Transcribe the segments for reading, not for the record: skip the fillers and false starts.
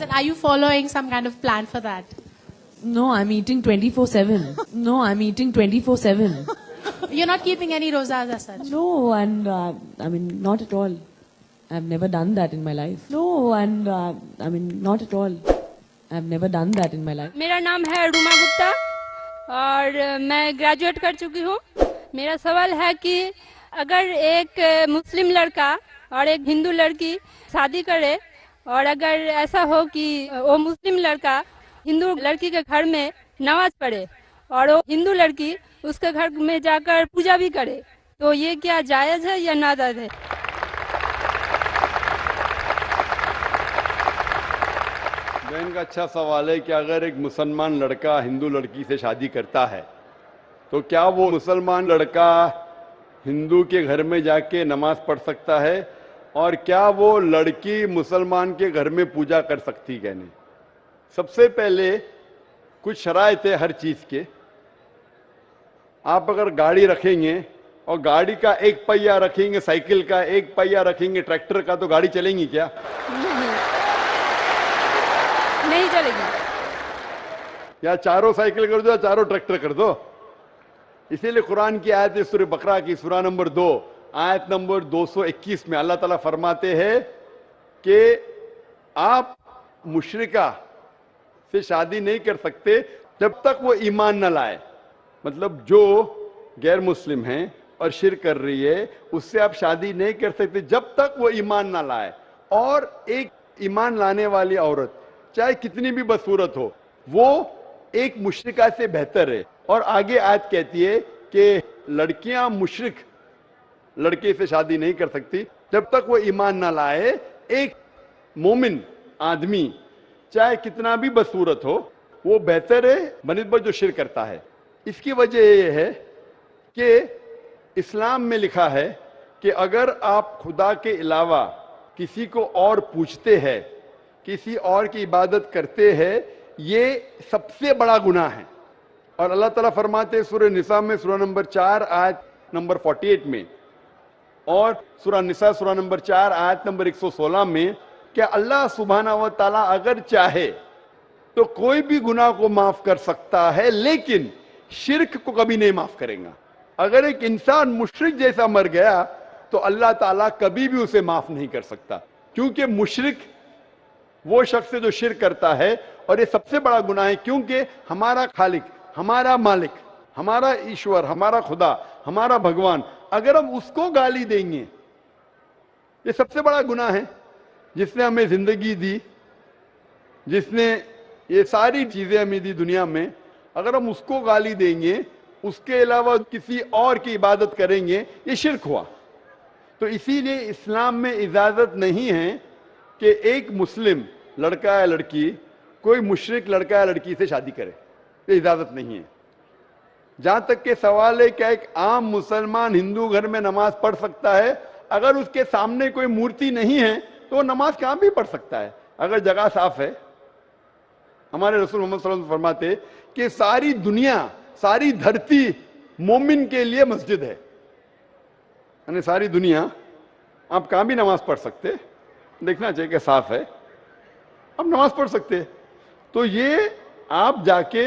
And are you following some kind of plan for that? No, I'm eating 24/7. No, I'm eating 24/7. You're not keeping any rozas as such? No, and I mean, not at all. I've never done that in my life. No, and I mean, not at all. I've never done that in my life. मेरा नाम है रुमा गुप्ता और मैं graduate कर चुकी हूँ. मेरा सवाल है कि अगर एक मुस्लिम लड़का और एक हिंदू लड़की शादी करे और अगर ऐसा हो कि वो मुस्लिम लड़का हिंदू लड़की के घर में नमाज पढ़े और वो हिंदू लड़की उसके घर में जाकर पूजा भी करे, तो ये क्या जायज़ है या नाजायज़ है? बहन का अच्छा सवाल है कि अगर एक मुसलमान लड़का हिंदू लड़की से शादी करता है तो क्या वो मुसलमान लड़का हिंदू के घर में जाके नमाज पढ़ सकता है और क्या वो लड़की मुसलमान के घर में पूजा कर सकती है? नहीं. सबसे पहले कुछ शराइत है हर चीज के. आप अगर गाड़ी रखेंगे और गाड़ी का एक पहिया रखेंगे, साइकिल का एक पहिया रखेंगे, ट्रैक्टर का, तो गाड़ी चलेंगी क्या? नहीं चलेगी. या चारों साइकिल कर दो या चारों ट्रैक्टर कर दो. इसीलिए कुरान की आयत है सूरह बकरा की सूरा नंबर 2 आयत नंबर 221 में अल्लाह ताला फरमाते हैं कि आप मुशरिका से शादी नहीं कर सकते जब तक वो ईमान न लाए. मतलब जो गैर मुस्लिम है और शिर्क कर रही है उससे आप शादी नहीं कर सकते जब तक वो ईमान न लाए. और एक ईमान लाने वाली औरत चाहे कितनी भी बदसूरत हो वो एक मुशरिका से बेहतर है. और आगे आयत कहती है कि लड़कियां मुशरिक लड़के से शादी नहीं कर सकती जब तक वो ईमान ना लाए. एक मोमिन आदमी चाहे कितना भी बदसूरत हो वो बेहतर है बनिस्बत जो शिर्क करता है. इसकी वजह यह है कि इस्लाम में लिखा है कि अगर आप खुदा के अलावा किसी को और पूछते हैं, किसी और की इबादत करते हैं, ये सबसे बड़ा गुनाह है. और अल्लाह ताला फरमाते हैं सूरह निसा में सूरा नंबर 4 आयत नंबर 48 में और सूरा निसा सूरा नंबर 4 आयत नंबर 116 में कि अल्लाह सुब्हाना व तआला अगर चाहे तो कोई भी गुनाह को माफ कर सकता है लेकिन शिर्क को कभी नहीं माफ करेगा. अगर एक इंसान मुशरिक जैसा मर गया तो अल्लाह ताला कभी भी उसे माफ नहीं कर सकता, क्योंकि मुशरिक वो शख्स है जो शिर्क करता है. और ये सबसे बड़ा गुनाह है क्योंकि हमारा खालिक, हमारा मालिक, हमारा ईश्वर, हमारा खुदा, हमारा भगवान, अगर हम उसको गाली देंगे, ये सबसे बड़ा गुनाह है. जिसने हमें जिंदगी दी, जिसने ये सारी चीजें हमें दी दुनिया में, अगर हम उसको गाली देंगे, उसके अलावा किसी और की इबादत करेंगे, ये शिर्क हुआ. तो इसीलिए इस्लाम में इजाजत नहीं है कि एक मुस्लिम लड़का या लड़की कोई मुशरिक लड़का या लड़की से शादी करे. ये इजाजत नहीं है. जहां तक के सवाल है क्या एक आम मुसलमान हिंदू घर में नमाज पढ़ सकता है? अगर उसके सामने कोई मूर्ति नहीं है तो नमाज कहां भी पढ़ सकता है अगर जगह साफ है. हमारे रसूल मोहम्मद सल्लल्लाहु अलैहि वसल्लम फरमाते कि सारी दुनिया, सारी धरती मोमिन के लिए मस्जिद है. यानी सारी दुनिया आप कहां भी नमाज पढ़ सकते, देखना चाहिए कि साफ है, आप नमाज पढ़ सकते. तो ये आप जाके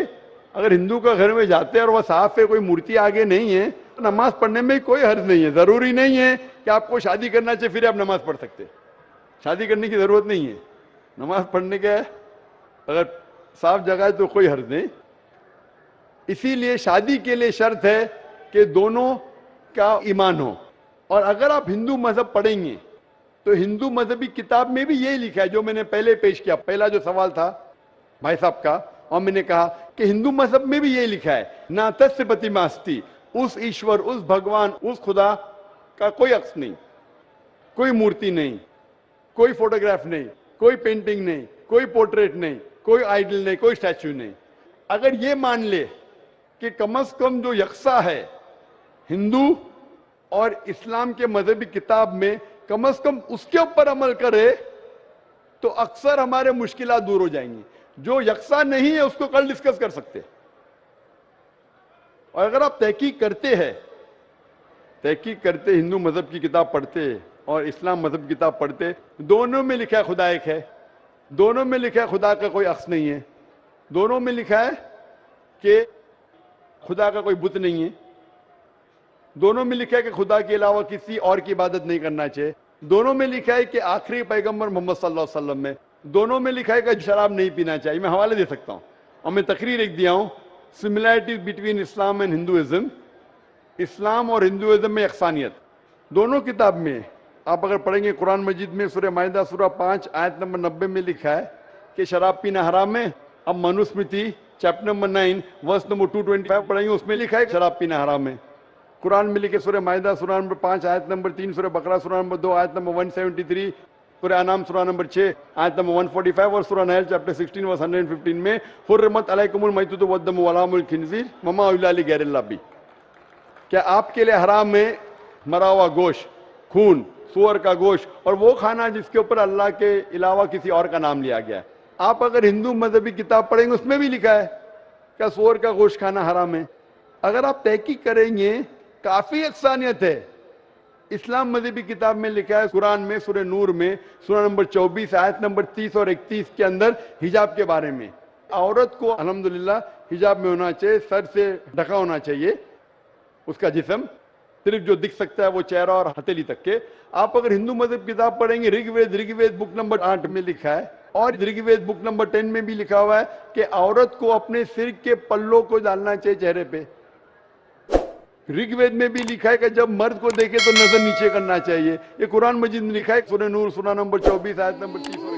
अगर हिंदू का घर में जाते हैं और वह साफ है, कोई मूर्ति आगे नहीं है, तो नमाज पढ़ने में कोई हर्ज नहीं है. जरूरी नहीं है कि आपको शादी करना चाहिए फिर आप नमाज पढ़ सकते. शादी करने की जरूरत नहीं है. नमाज पढ़ने का अगर साफ जगह है तो कोई हर्ज नहीं. इसीलिए शादी के लिए शर्त है कि दोनों का ईमान हो. और अगर आप हिंदू मजहब पढ़ेंगे तो हिंदू मजहबी किताब में भी यही लिखा है जो मैंने पहले पेश किया. पहला जो सवाल था भाई साहब का, और मैंने कहा कि हिंदू मजहब में भी यही लिखा है, ना तस्य प्रतिमास्ति, उस ईश्वर, उस भगवान, उस खुदा का कोई अक्स नहीं, कोई मूर्ति नहीं, कोई फोटोग्राफ नहीं, कोई पेंटिंग नहीं, कोई पोर्ट्रेट नहीं, कोई आइडल नहीं, कोई स्टैच्यू नहीं. अगर ये मान ले कि कम से कम जो यकसा है हिंदू और इस्लाम के मजहबी किताब में, कम से कम उसके ऊपर अमल करे तो अक्सर हमारे मुश्किलात दूर हो जाएंगी. जो यकसा नहीं है उसको कल डिस्कस कर सकते. और अगर आप तहकीक करते हिंदू मजहब की किताब पढ़ते और इस्लाम मजहब की किताब पढ़ते, दोनों में लिखा है खुदा एक है. دونوں میں لکھا ہے خدا کا کوئی عکس نہیں ہے, دونوں میں لکھا ہے کہ خدا کا کوئی بت نہیں ہے, دونوں میں لکھا ہے کہ خدا کے علاوہ کسی اور کی عبادت نہیں کرنا چاہیے, دونوں میں لکھا ہے کہ آخری پیغمبر محمد صلی اللہ علیہ وسلم میں, دونوں میں لکھا ہے کہ شراب نہیں پینا چاہیے. میں حوالے دے سکتا ہوں اور میں تقریر ایک دیا ہوں, similarities between Islam and Hinduism, Islam اور ہندوازم میں یکسانیت دونوں کتاب میں. آپ اگر پڑھیں گے قرآن مجید میں سورہ مائدہ سورہ 5 آیت نمبر 90 میں لکھا ہے کہ شراب پینا حرام ہے. اب Manusmriti chapter number 9 verse number 225 پڑھیں گے, اس میں لکھا ہے کہ شراب پینا حرام ہے. قرآن میں لکھے سورہ مائدہ سورہ نمبر 5 آیت نمبر 3, سورہ بقرہ سورہ نمبر 2 آیت نمبر 173, سورہ انعام سورہ نمبر 6 آیت نمبر 145 اور سورہ نحل چیپٹر 16 ورس 115 میں حرمت علیکم المیتۃ والدم ولحم الخنزیر وما اہل لغیر اللہ بھی. کیا آپ کے لیے حرام ہے مرا ہوا گوشت, خون, سور کا گوشت اور وہ کھانا جس کے اوپر اللہ کے علاوہ کسی اور کا نام لیا گیا ہے. آپ اگر ہندو مذہبی کتاب پڑھیں گے اس میں بھی لکھا ہے کہ سور کا گوشت کھانا حرام ہے. اگر آپ تحقیق کریں گے کافی یکسانیت ہے. اسلام مذہبی کتاب میں لکھا ہے قرآن میں سورہ نور میں سورہ نمبر 24 آیت نمبر 30 اور 31 کے اندر حجاب کے بارے میں, عورت کو الحمدللہ حجاب میں ہونا چاہیے, سر سے ڈھکا ہونا چاہیے اس کا جسم, صرف جو دکھ سکتا ہے وہ چہرہ اور ہتھیلی تک کے. آپ اگر ہندو مذہب کتاب پڑھیں گے رگ وید بک نمبر 8 میں لکھا ہے اور رگ وید بک نمبر 10 میں بھی لکھا ہوا ہے کہ عورت کو اپنے سر کے پلوں کو ڈالنا چاہیے چہرے پہ. رگ وید میں بھی لکھا ہے کہ جب مرد کو دیکھے تو نظر نیچے کرنا چاہیے. یہ قرآن مجید میں لکھا ہے سورہ نور سورہ نمبر 24 آیت نمبر 30.